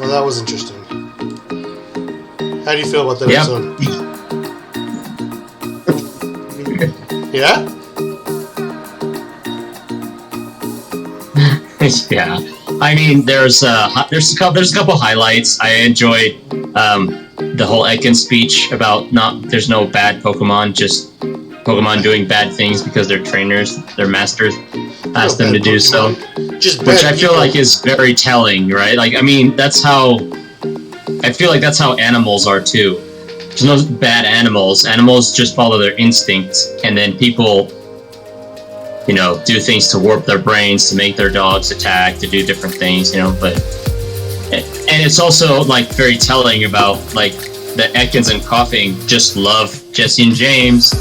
Well, that was interesting. How do you feel about that episode? Yeah? Yeah. I mean, there's a couple highlights. I enjoyed the whole Ekans speech about there's no bad Pokemon, just Pokemon doing bad things because their trainers, their masters, ask them to do Pokemon. so. Which I feel like is very telling, right? Like, I mean, I feel like that's how animals are too. There's no bad animals. Animals just follow their instincts, and then people, do things to warp their brains, to make their dogs attack, to do different things, but... And it's also, like, very telling about, like, the Ekans and Coughing just love Jesse and James,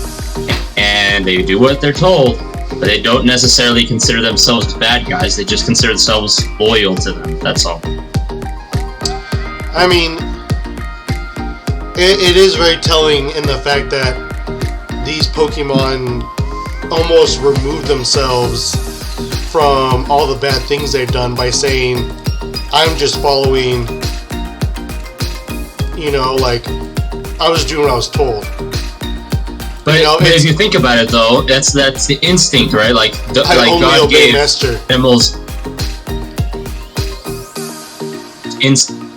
and they do what they're told, but they don't necessarily consider themselves bad guys. They just consider themselves loyal to them. That's all. I mean, it is very telling in the fact that these Pokemon almost remove themselves from all the bad things they've done by saying, I'm just following, like, I was doing what I was told. But, if you think about it, though, that's the instinct, right? Like God gave animals.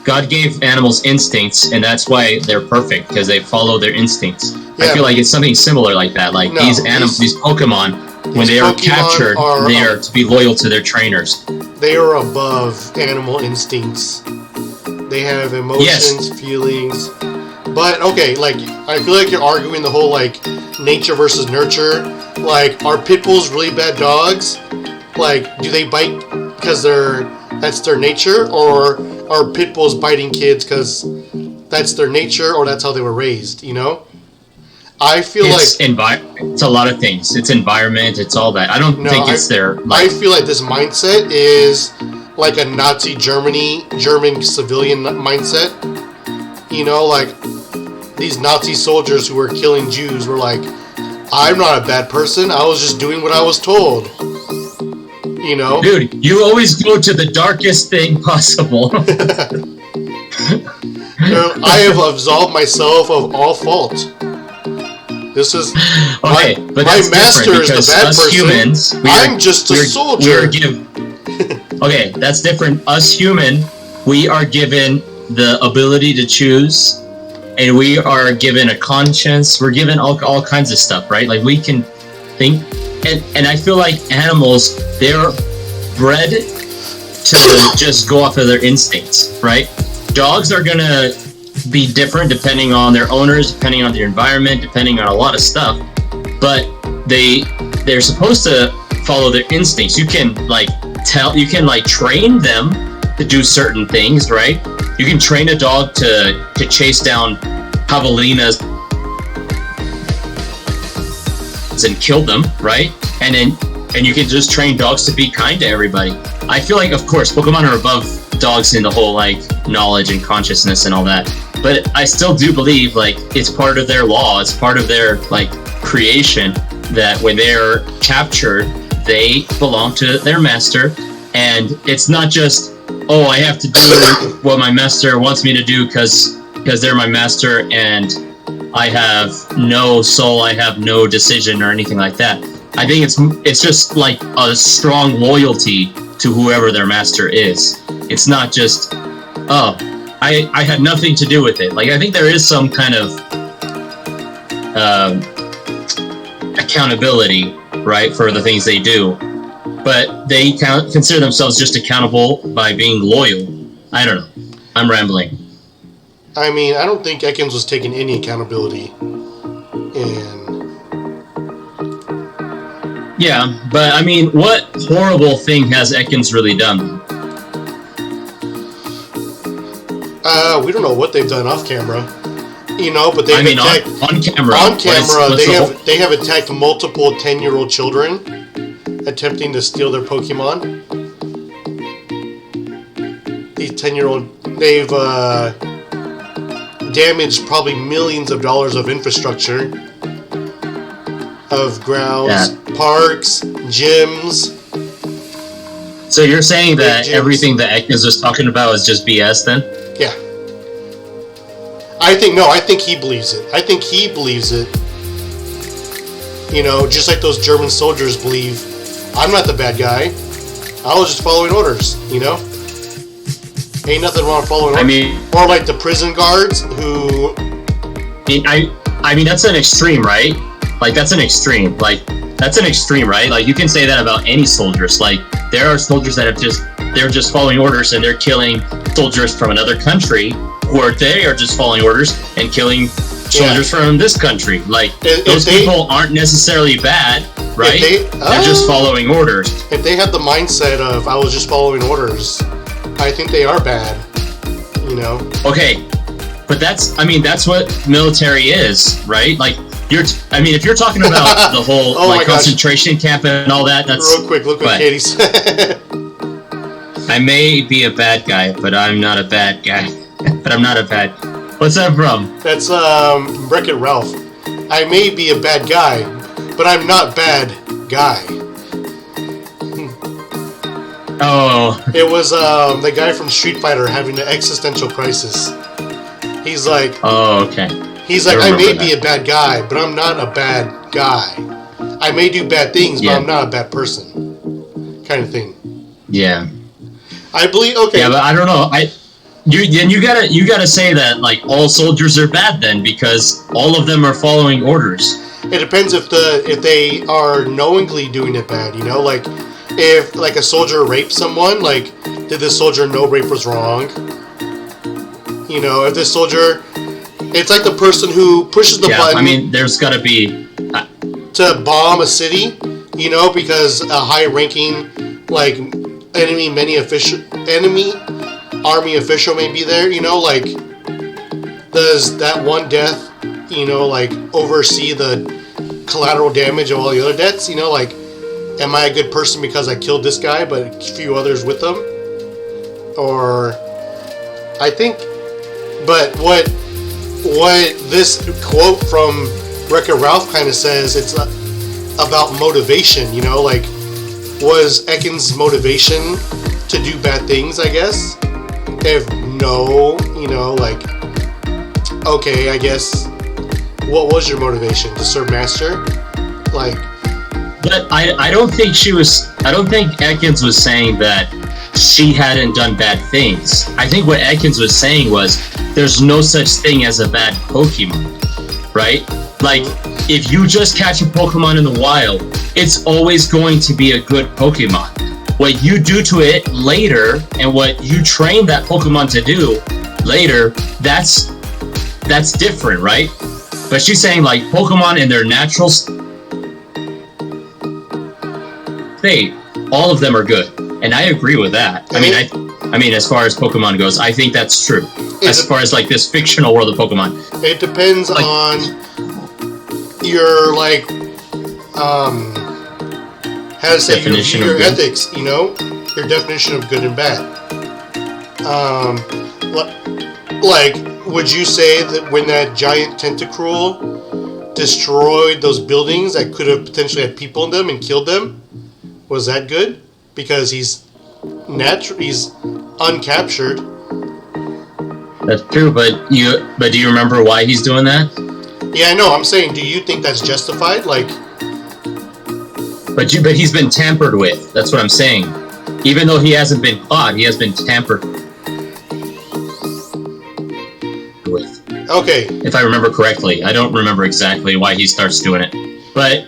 God gave animals instincts, and that's why they're perfect, because they follow their instincts. Yeah. I feel like it's something similar like that. Like these Pokemon, when they are captured, they are to be loyal to their trainers. They are above animal instincts. They have emotions, feelings. But, okay, like, I feel like you're arguing the whole, like, nature versus nurture. Like, are pit bulls really bad dogs? Like, do they bite because that's their nature? Or are pit bulls biting kids because that's their nature or that's how they were raised, I feel it's a lot of things. It's environment, it's all that. I don't think it's their... I feel like this mindset is like a Nazi German civilian mindset. Like these Nazi soldiers who were killing Jews were like, I'm not a bad person, I was just doing what I was told. Dude, you always go to the darkest thing possible. I have absolved myself of all fault. This is okay, but my master is the bad person. Humans, I'm just a soldier. Okay, that's different. Us human, we are given the ability to choose, and we are given a conscience. We're given all kinds of stuff, right? Like we can think, and I feel like animals, they're bred to just go off of their instincts, right? Dogs are gonna be different depending on their owners, depending on their environment, depending on a lot of stuff, but they're supposed to follow their instincts. You can train them to do certain things, right? You can train a dog to chase down javelinas and kill them, right? And you can just train dogs to be kind to everybody. I feel like, of course, Pokemon are above dogs in the whole, like, knowledge and consciousness and all that. But I still do believe, like, it's part of their law, it's part of their, like, creation, that when they're captured, they belong to their master. And it's not just, oh, I have to do what my master wants me to do because they're my master and I have no soul, I have no decision or anything like that. I think it's just like a strong loyalty to whoever their master is. It's not just, oh, I had nothing to do with it. Like, I think there is some kind of accountability, right, for the things they do. But they consider themselves just accountable by being loyal. I don't know. I'm rambling. I mean, I don't think Ekans was taking any accountability. Yeah, but I mean, what horrible thing has Ekans really done? We don't know what they've done off camera, but they've attacked on camera. On camera, they have attacked multiple 10-year-old children, attempting to steal their Pokemon. These 10-year-old, they've damaged probably millions of dollars of infrastructure, of grounds, parks, gyms. It's So you're saying that everything that Ekans was talking about is just BS then? Yeah. I think he believes it. I think he believes it. You know, just like those German soldiers believe, I'm not the bad guy. I was just following orders, you know? Ain't nothing wrong with following orders. I mean... Or like the prison guards who... I mean, that's an extreme, right? Like, that's an extreme. Like, that's an extreme, right? Like, you can say that about any soldiers. Like, there are soldiers that they're just following orders and they're killing soldiers from another country, or they are just following orders and killing soldiers from this country. Like, those people aren't necessarily bad, right? They're just following orders. If they have the mindset of, I was just following orders, I think they are bad, you know? Okay, but that's what military is, right? Like, if you're talking about the whole concentration camp and all that, that's... Real quick, look what Katie said. I may be a bad guy, but I'm not a bad guy. But I'm not a bad... What's that from? That's, Wreck-It Ralph. I may be a bad guy, but I'm not bad guy. Oh. It was, the guy from Street Fighter having an existential crisis. He's like... Oh, okay. He's like, I may be a bad guy, but I'm not a bad guy. I may do bad things, but I'm not a bad person. Kind of thing. Yeah. I believe... Okay. Yeah, but I don't know. You gotta say that, like, all soldiers are bad then, because all of them are following orders. It depends if they are knowingly doing it bad, you know? Like, if, like, a soldier raped someone, like, did this soldier know rape was wrong? You know, if this soldier... It's like the person who pushes the button... I mean, there's gotta be... to bomb a city, you know, because a high-ranking, like, enemy army official may be there, you know, like, does that one death, you know, like, oversee the collateral damage of all the other deaths, you know, like, am I a good person because I killed this guy, but a few others with them? Or, I think, but what this quote from Wreck-It Ralph kind of says, it's about motivation, you know, like, was Ekans' motivation to do bad things, I guess? If no, you know, like, okay, I guess, what was your motivation? To serve master? Like... But I don't think Ekans was saying that she hadn't done bad things. I think what Ekans was saying was, there's no such thing as a bad Pokemon, right? Like, if you just catch a Pokemon in the wild, it's always going to be a good Pokemon. What you do to it later, and what you train that Pokemon to do later, that's different, right? But she's saying, like, Pokemon in their natural state, all of them are good. And I agree with that. I mean, as far as Pokemon goes, I think that's true. As far as, like, this fictional world of Pokemon. It depends on your, like, how to say, your ethics, you know? Your definition of good and bad. Like, would you say that when that giant Tentacruel destroyed those buildings that could have potentially had people in them and killed them, was that good? Because he's uncaptured. That's true, but do you remember why he's doing that? Yeah, I know. I'm saying, do you think that's justified? Like, but he's been tampered with. That's what I'm saying. Even though he hasn't been caught, he has been tampered with. Okay. If I remember correctly, I don't remember exactly why he starts doing it. But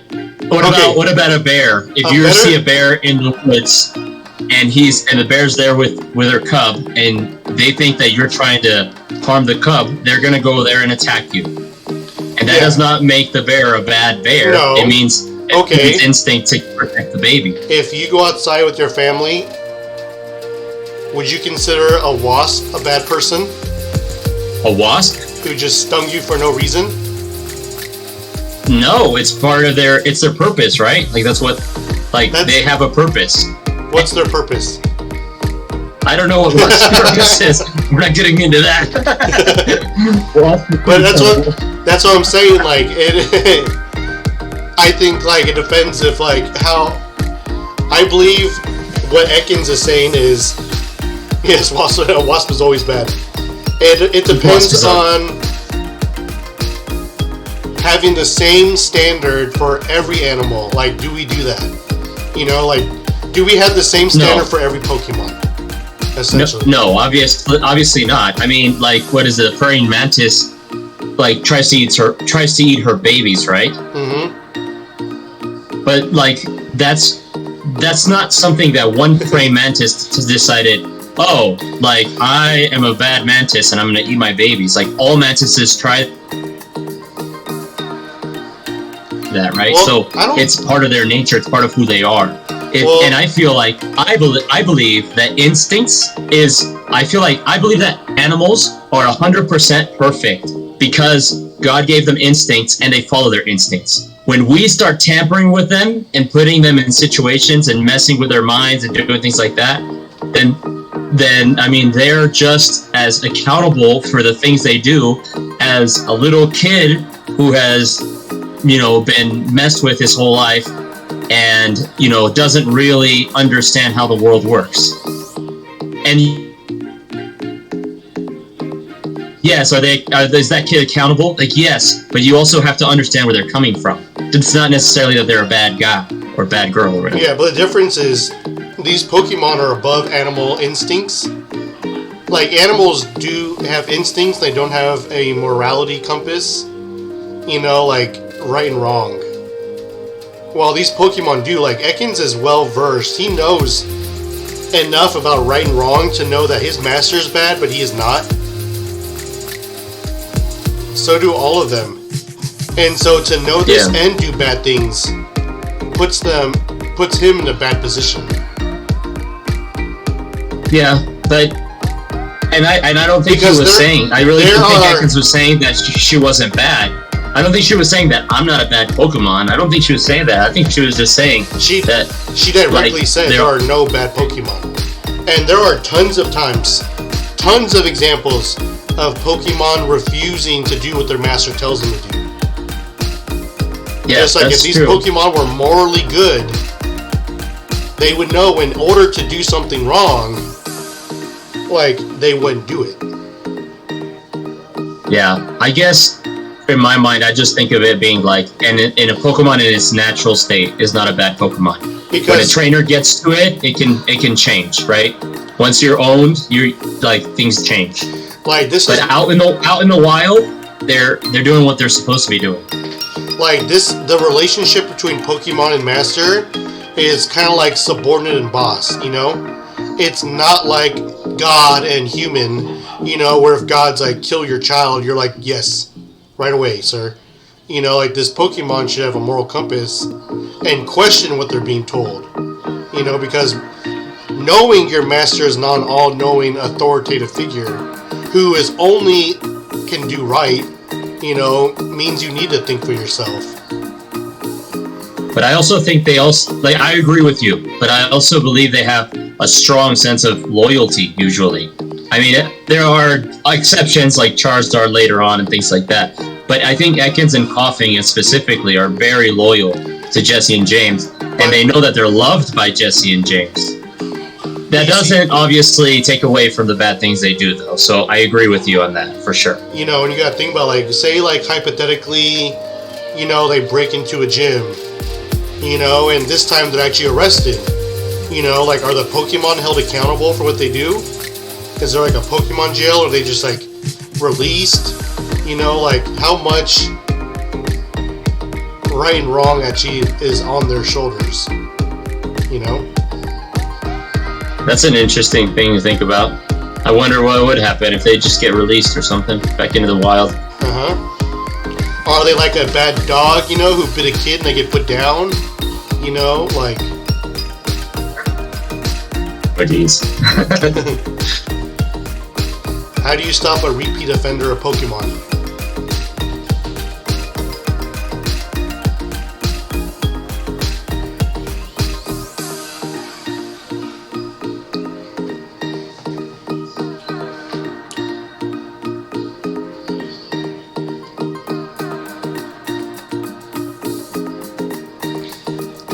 what about a bear? If you see a bear in the woods, and the bear's there with her cub, and they think that you're trying to harm the cub, they're gonna go there and attack you. And that does not make the bear a bad bear. No. It means it's instinct to protect the baby. If you go outside with your family, would you consider a wasp a bad person? A wasp? Who just stung you for no reason? No, it's part of their purpose, right? Like, they have a purpose. What's their purpose? I don't know what wasp purpose is. We're not getting into that. But that's what I'm saying, like, I think, like, it depends if, like, how... I believe what Ekans is saying is, yes, wasp is always bad. It depends on having the same standard for every animal. Like, do we do that? You know, like, do we have the same standard for every Pokemon? Essentially. No, obviously not. I mean, like, what is it? A praying mantis, like, tries to eat her babies, right? Mm-hmm. But like, that's not something that one praying mantis decided. Oh, like, I am a bad mantis and I'm gonna eat my babies. Like, all mantises try that, right? Well, so it's part of their nature. It's part of who they are. And I feel like I believe that I believe that animals are 100% perfect because God gave them instincts and they follow their instincts. When we start tampering with them and putting them in situations and messing with their minds and doing things like that, then I mean, they're just as accountable for the things they do as a little kid who has, you know, been messed with his whole life and, you know, doesn't really understand how the world works. And yes, is that kid accountable? Like, yes, but you also have to understand where they're coming from. It's not necessarily that they're a bad guy or bad girl or whatever. Yeah, but the difference is these Pokemon are above animal instincts. Like, animals do have instincts, they don't have a morality compass. You know, like right and wrong. Well, these Pokemon do. Like, Ekans is well versed. He knows enough about right and wrong to know that his master is bad, but he is not. So do all of them. And so to know this and do bad things puts him in a bad position. Yeah, but and I don't think because he was saying. I really don't think Ekans was saying that she wasn't bad. I don't think she was saying that I'm not a bad Pokemon. I don't think she was saying that. I think she was just saying she directly said there are no bad Pokemon. And there are tons of examples of Pokemon refusing to do what their master tells them to do. Yeah, just like if these Pokemon were morally good, they would know in order to do something wrong, like, they wouldn't do it. Yeah, I guess in my mind, I just think of it being like, and in a Pokemon in its natural state is not a bad Pokemon. Because when a trainer gets to it, it can change, right? Once you're owned, things change. Like this, but out in the wild, they're doing what they're supposed to be doing. Like the relationship between Pokemon and Master is kind of like subordinate and boss. You know, it's not like God and human. You know, where if God's like kill your child, you're like yes. Right away, sir. You know, like this Pokemon should have a moral compass and question what they're being told. You know, because knowing your master is not an all-knowing authoritative figure who is only can do right, you know, means you need to think for yourself. But I also think I agree with you, but I also believe they have a strong sense of loyalty usually. I mean, there are exceptions like Charizard later on and things like that. But I think Ekans and Koffing specifically are very loyal to Jesse and James. And they know that they're loved by Jesse and James. That doesn't obviously take away from the bad things they do, though. So I agree with you on that, for sure. You know, and you gotta think about, like, say, like, hypothetically, you know, they break into a gym. You know, and this time they're actually arrested. You know, like, are the Pokemon held accountable for what they do? Is there like a Pokemon jail, or are they just like released? You know, like how much right and wrong actually is on their shoulders? You know? That's an interesting thing to think about. I wonder what would happen if they just get released or something back into the wild. Uh-huh. Are they like a bad dog, you know, who bit a kid and they get put down? You know, like... Oh, geez. How do you stop a repeat offender of Pokemon?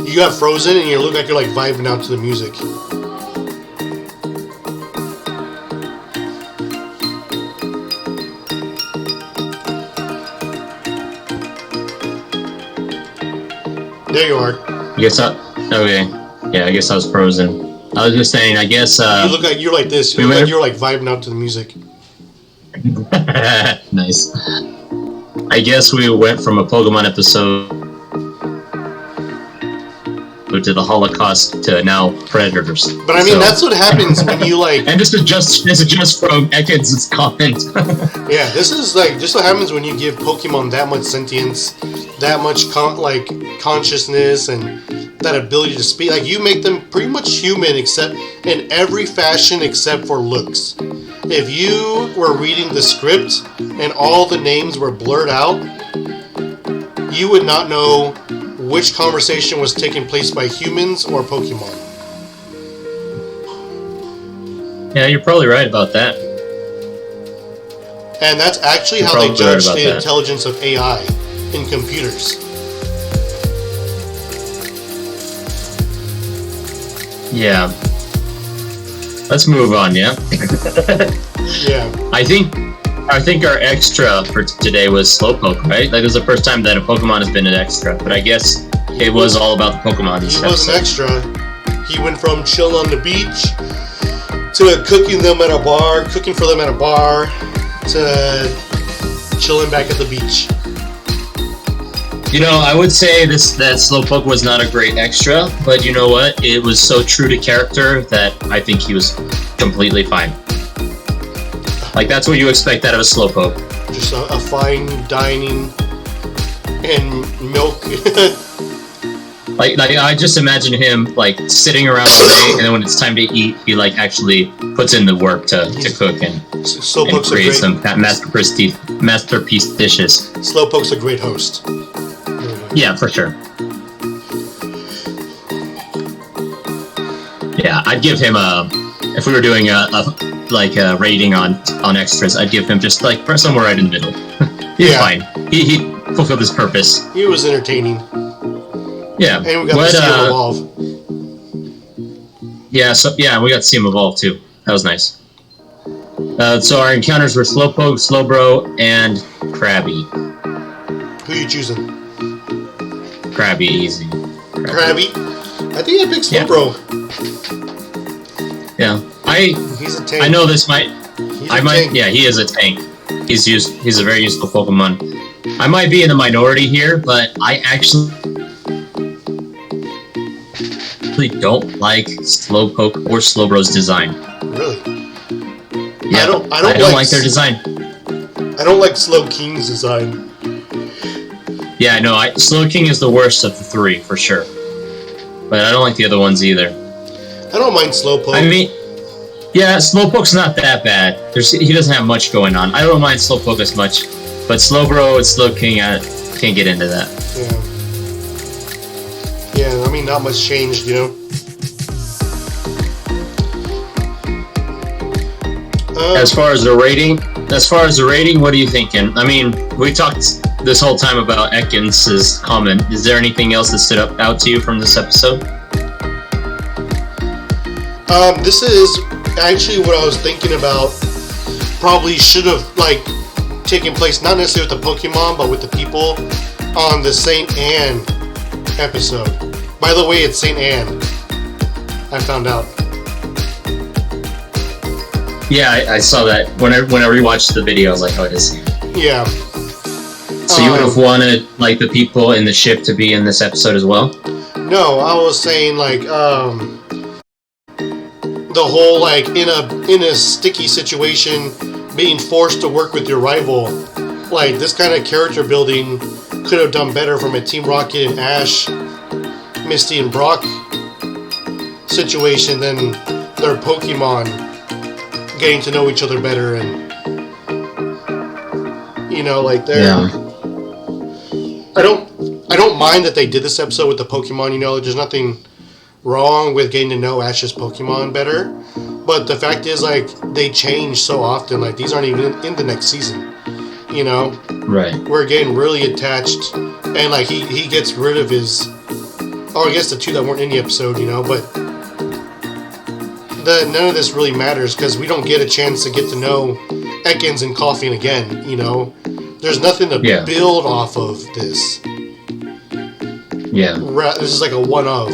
You got frozen and you look like you're like vibing out to the music. There you are. I guess okay. Yeah, I guess I was frozen. I was just saying, I guess... you look like you're like this. You look like you're like vibing out to the music. Nice. I guess we went from a Pokemon episode to the Holocaust to now Predators. But I mean, that's what happens when you like... And this is just from Ekans' comment. Yeah, this is like just what happens when you give Pokemon that much sentience, that much consciousness, and that ability to speak. Like, you make them pretty much human, except in every fashion except for looks. If you were reading the script and all the names were blurred out, you would not know which conversation was taking place by humans or Pokemon. Yeah, you're probably right about that. And that's actually how they judge the intelligence of AI in computers. Yeah. Let's move on, yeah? Yeah. I think our extra for today was Slowpoke, right? Like, this is the first time that a Pokemon has been an extra, but I guess it was all about the Pokemon. He was an extra. He went from chilling on the beach to cooking for them at a bar, to chilling back at the beach. You know, I would say that Slowpoke was not a great extra, but you know what? It was so true to character that I think he was completely fine. Like, that's what you expect out of a Slowpoke. Just a fine dining and milk. like I just imagine him, like, sitting around all day, and then when it's time to eat, he, like, actually puts in the work to cook and create some masterpiece dishes. Slowpoke's a great host. Yeah, for sure. Yeah, I'd give him if we were doing a rating on extras, I'd give him just like somewhere right in the middle. He's fine. He fulfilled his purpose. He was entertaining. Yeah. And we got to see him evolve. Yeah, we got to see him evolve too. That was nice. So our encounters were Slowpoke, Slowbro, and Krabby. Who are you choosing? Krabby, easy. Krabby? I think I picked Slowbro. Yeah. He's a tank. I know this might... Yeah, he is a tank. He's a very useful Pokemon. I might be in the minority here, but I actually don't like Slowpoke or Slowbro's design. Really? Yeah, I don't like their design. I don't like Slowking's design. Yeah, no, Slowking is the worst of the three, for sure. But I don't like the other ones either. I don't mind Slowpoke. I mean, yeah, Slowpoke's not that bad. He doesn't have much going on. I don't mind Slowpoke as much. But Slowbro and Slowking, I can't get into that. Yeah. Yeah, I mean, not much changed, you know? As far as the rating, what are you thinking? I mean, we talked this whole time about Ekans' comment. Is there anything else that stood out to you from this episode? This is actually what I was thinking about. Probably should have, like, taken place, not necessarily with the Pokemon, but with the people on the St. Anne episode. By the way, it's St. Anne. I found out. Yeah, I saw that. When I rewatched the video, I was like, oh, it is. Yeah. So you would have wanted, like, the people in the ship to be in this episode as well? No, I was saying, like, the whole, like, in a sticky situation, being forced to work with your rival. Like, this kind of character building could have done better from a Team Rocket and Ash, Misty and Brock situation than their Pokemon getting to know each other better, and you know, like they're. Yeah. I don't mind that they did this episode with the Pokemon. You know, there's nothing wrong with getting to know Ash's Pokemon better, but the fact is, like, they change so often. Like, these aren't even in the next season. You know, right? We're getting really attached, and like he gets rid of his. Oh, I guess the two that weren't in the episode, you know, but. None of this really matters because we don't get a chance to get to know Ekans and Koffing again, you know? There's nothing to build off of this. Yeah. This is like a one of.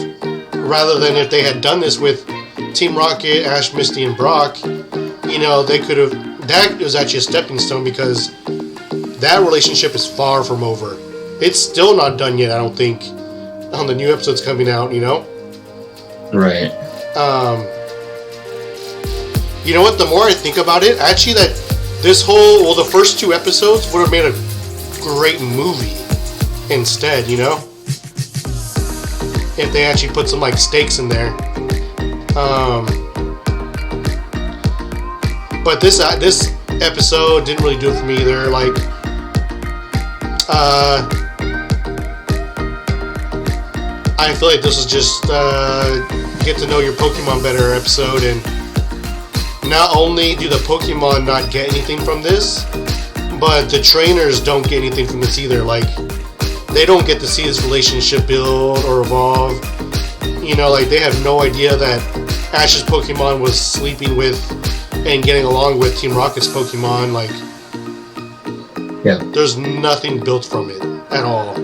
Rather than if they had done this with Team Rocket, Ash, Misty, and Brock, you know, they could have. That was actually a stepping stone because that relationship is far from over. It's still not done yet, I don't think, on the new episodes coming out, you know? Right. You know what? The more I think about it, actually, that this whole, the first 2 episodes would have made a great movie instead, you know? If they actually put some, like, stakes in there. But this episode didn't really do it for me either. Like, I feel like this was just get to know your Pokemon better episode, and not only do the Pokemon not get anything from this, but the trainers don't get anything from this either. Like, they don't get to see this relationship build or evolve. You know, like, they have no idea that Ash's Pokemon was sleeping with and getting along with Team Rocket's Pokemon. Like, yeah, there's nothing built from it at all.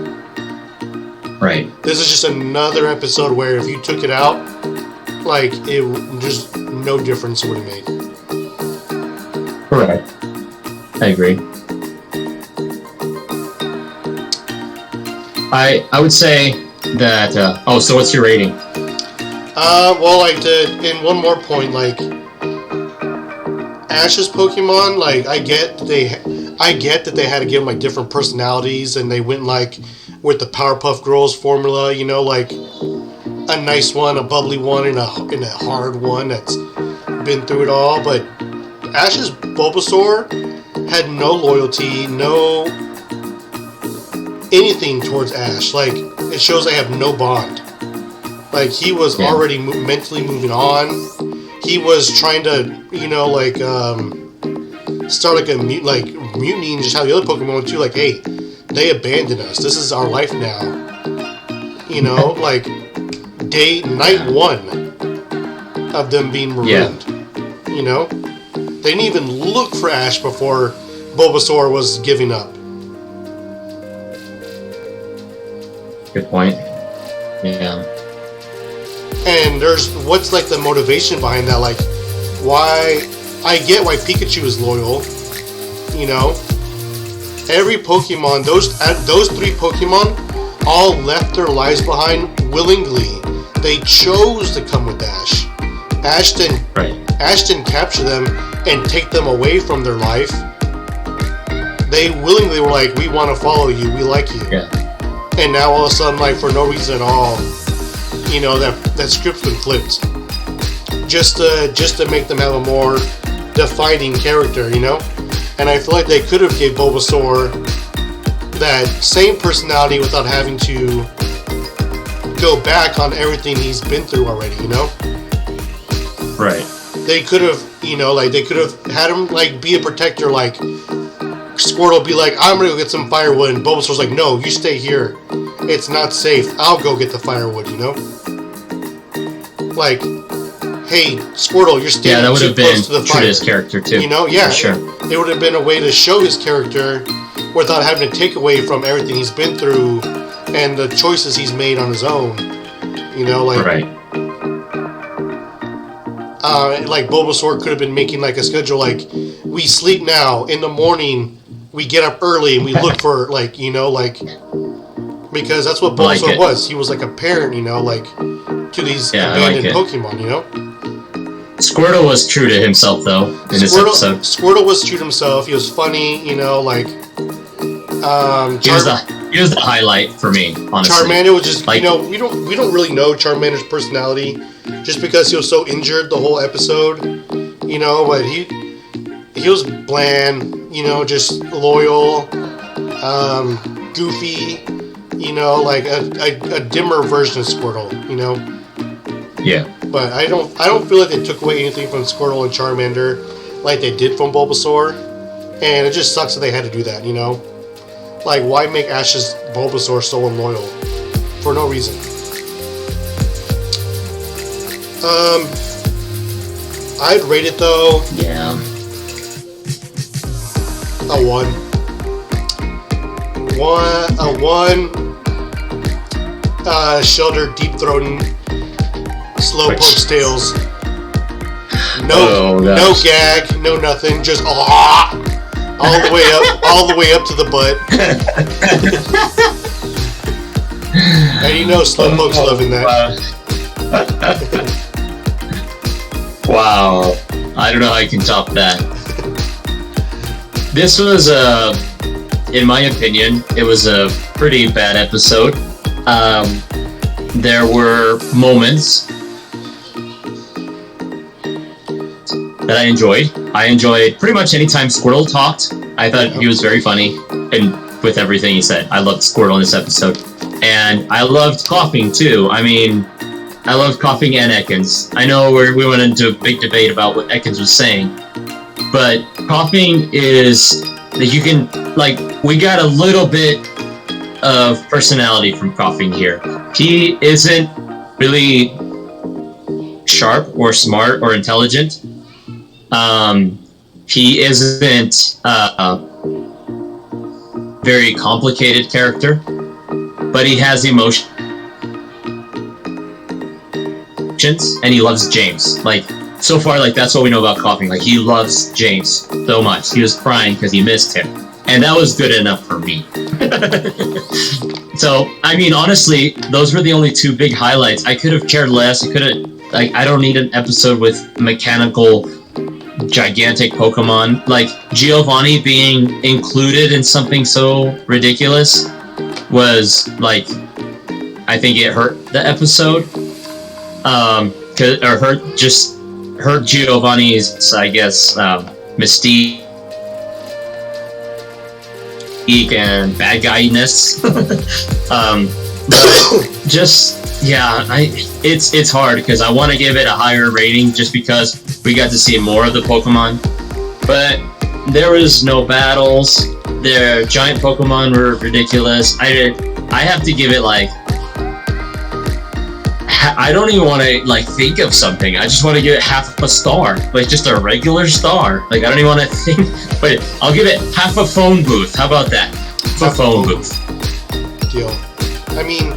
Right. This is just another episode where if you took it out, like, it just no difference would have made. Correct. I agree. I would say that. So what's your rating? Well, like, in one more point, like, Ash's Pokemon, like, I get that they had to give them, like, different personalities, and they went, like, with the Powerpuff Girls formula, you know, like, a nice one, a bubbly one, and a hard one that's been through it all. But Ash's Bulbasaur had no loyalty, no anything towards Ash. Like, it shows they have no bond. Like, he was already mentally moving on. He was trying to, you know, like, start like a mutiny and just have the other Pokemon too. Like, hey, they abandoned us. This is our life now. You know, like, night 1 of them being marooned. Yeah. You know, they didn't even look for Ash before Bulbasaur was giving up. Good point. Yeah. And what's like the motivation behind that? Like, why? I get why Pikachu is loyal. You know, every Pokemon, those 3 Pokemon, all left their lives behind willingly. They chose to come with Ash. Ash didn't capture them and take them away from their life. They willingly were like, we want to follow you. We like you. Yeah. And now all of a sudden, like, for no reason at all, you know, that script's been flipped. Just to make them have a more defining character, you know? And I feel like they could have gave Bulbasaur that same personality without having to go back on everything he's been through already, you know? Right. They could have, you know, like, they could have had him, like, be a protector, like, Squirtle be like, I'm gonna go get some firewood, and Bulbasaur's like, no, you stay here. It's not safe. I'll go get the firewood, you know? Like, hey, Squirtle, you're standing too close to the fire. Yeah, that would have been true to his character, too. You know, yeah. For sure. It would have been a way to show his character without having to take away from everything he's been through and the choices he's made on his own. You know, like... Right. Like, Bulbasaur could have been making, like, a schedule, like, we sleep now, in the morning, we get up early, and we look for, like, you know, like... Because that's what Bulbasaur was. He was like a parent, you know, like, to these abandoned Pokemon, you know? Squirtle was true to himself, though, in this episode. Squirtle was true to himself. He was funny, you know, like... He was the highlight for me, honestly. Charmander was just, like, you know, we don't really know Charmander's personality just because he was so injured the whole episode, you know, but he was bland, you know, just loyal, goofy, you know, like a dimmer version of Squirtle, you know? Yeah. But I don't feel like they took away anything from Squirtle and Charmander like they did from Bulbasaur, and it just sucks that they had to do that, you know? Like, why make Ash's Bulbasaur so unloyal? For no reason. I'd rate it, though... Yeah. A 1. A 1. Shelter deep-throating Slowpoke's tails. No gag, no nothing, just all the way up to the butt. And you know Slowpoke's loving that. Wow. I don't know how you can top that. This was in my opinion, it was a pretty bad episode. There were moments that I enjoyed. I enjoyed pretty much any time Squirtle talked. I thought he was very funny, and with everything he said. I loved Squirtle in this episode. And I loved coughing too. I mean, I loved coughing and Ekans. I know we went into a big debate about what Ekans was saying, but coughing is that you can, like, we got a little bit of personality from coughing here. He isn't really sharp or smart or intelligent. He isn't a very complicated character, but he has emotions, and he loves James. Like, so far, like, that's what we know about coughing. Like, he loves James so much. He was crying because he missed him, and that was good enough for me. So, I mean, honestly, those were the only two big highlights. I could have cared less. I don't need an episode with mechanical, gigantic Pokemon. Like, Giovanni being included in something so ridiculous was, like, I think it hurt the episode. Hurt Giovanni's, I guess, mystique and bad guy-ness. It's hard because I want to give it a higher rating just because we got to see more of the Pokemon, but there was no battles. The giant Pokemon were ridiculous. I have to give it, like, I don't even want to, like, think of something. I just want to give it half a star, like just a regular star. Like, I don't even want to think. Wait, I'll give it half a phone booth. How about that? Half a phone booth. Deal. I mean,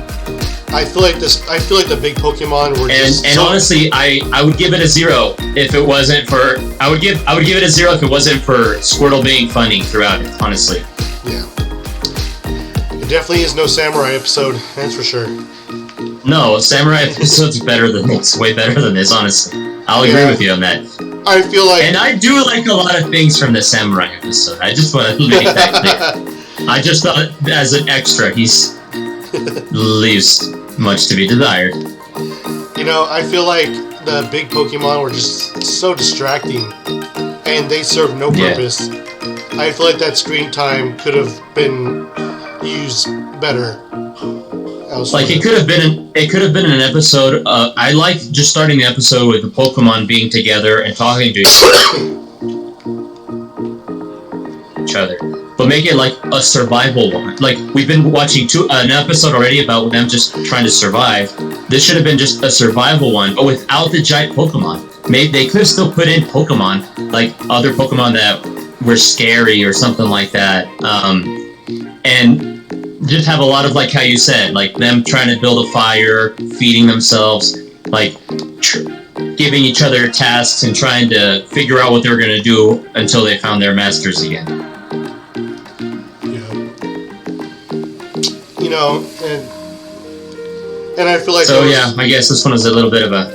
I feel like the big Pokemon were just. And honestly, I would give it a 0 if it wasn't for. I would give it a 0 if it wasn't for Squirtle being funny throughout it. Honestly. Yeah. It definitely is no Samurai episode. That's for sure. No, Samurai episode's better than this. Way better than this, honestly. I'll agree with you on that. I feel like... And I do like a lot of things from the Samurai episode. I just want to make that clear. I just thought, as an extra, he leaves much to be desired. You know, I feel like the big Pokemon were just so distracting, and they serve no purpose. Yeah. I feel like that screen time could have been used better. Like, it could have been an episode. I like just starting the episode with the Pokemon being together and talking to each other, but make it like a survival one. Like, we've been watching an episode already about them just trying to survive. This should have been just a survival one, but without the giant Pokemon. Maybe they could have still put in Pokemon, like other Pokemon that were scary or something like that, and just have a lot of, like how you said, like them trying to build a fire, feeding themselves, like giving each other tasks and trying to figure out what they were going to do until they found their masters again. Yeah. You know, and I feel like... So yeah, I guess this one was a little bit of a...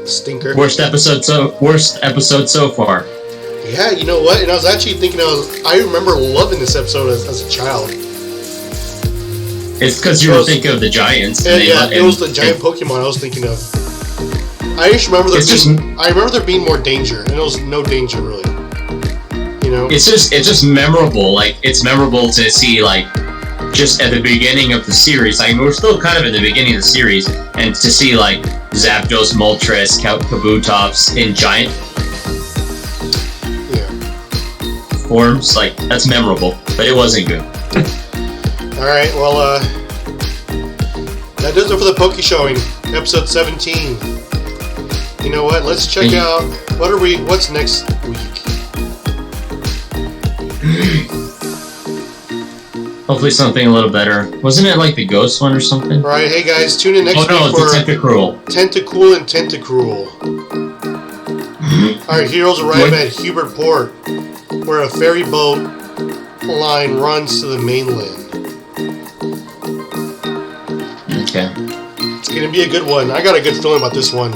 stinker. Worst episode so far. Yeah, you know what? And I was actually thinking, I remember loving this episode as a child. It's because you were thinking of the giants. It was the giant Pokemon I was thinking of. I just remember I remember there being more danger, and there was no danger really. You know, it's just memorable. Like, it's memorable to see, like, just at the beginning of the series. I mean, we're still kind of at the beginning of the series, and to see, like, Zapdos, Moltres, Kabutops in giant forms, like, that's memorable. But it wasn't good. Alright, well, that does it for the Poke Showing, episode 17. You know what, let's check out, what's next week? Hopefully something a little better. Wasn't it like the ghost one or something? Alright, hey guys, tune in next week for Tentacruel. Tentacool and Tentacruel. Alright, heroes arrive at Hubert Port, where a ferry boat line runs to the mainland. Okay. It's gonna be a good one. I got a good feeling about this one.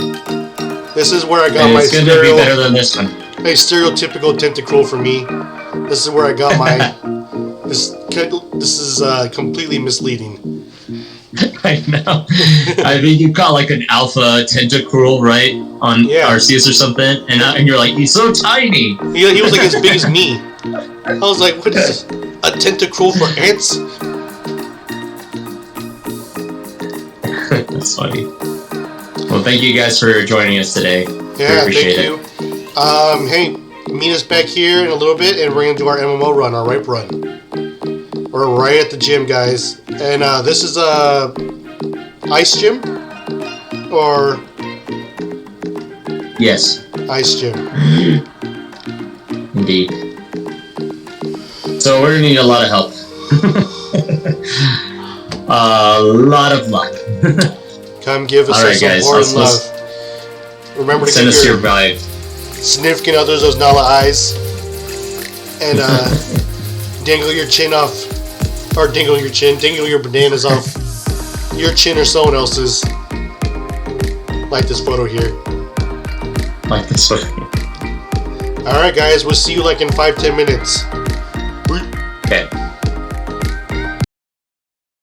This is where I got my it's gonna be better than this one. A stereotypical Tentacruel for me. This is where I got my... This is completely misleading. I know. I mean, you got like an alpha Tentacruel, right? On Arceus or something, and you're like, he's so tiny. He was like as big as me. I was like, what is this? A Tentacruel for ants? That's funny. Well, thank you guys for joining us today. Yeah, thank you. Hey, meet us back here in a little bit, and we're gonna do our MMO run, our Ripe Run. We're right at the gym, guys, and this is a ice gym, or yes, ice gym. Indeed. So we're gonna need a lot of help. A lot of luck. Come give us some support and love. Remember to send us your vibe. Significant others those Nala eyes, and dangle your chin off, or dingle your bananas off your chin or someone else's. Like this photo here. Like this photo. Alright guys, we'll see you like in 5-10 minutes. Okay.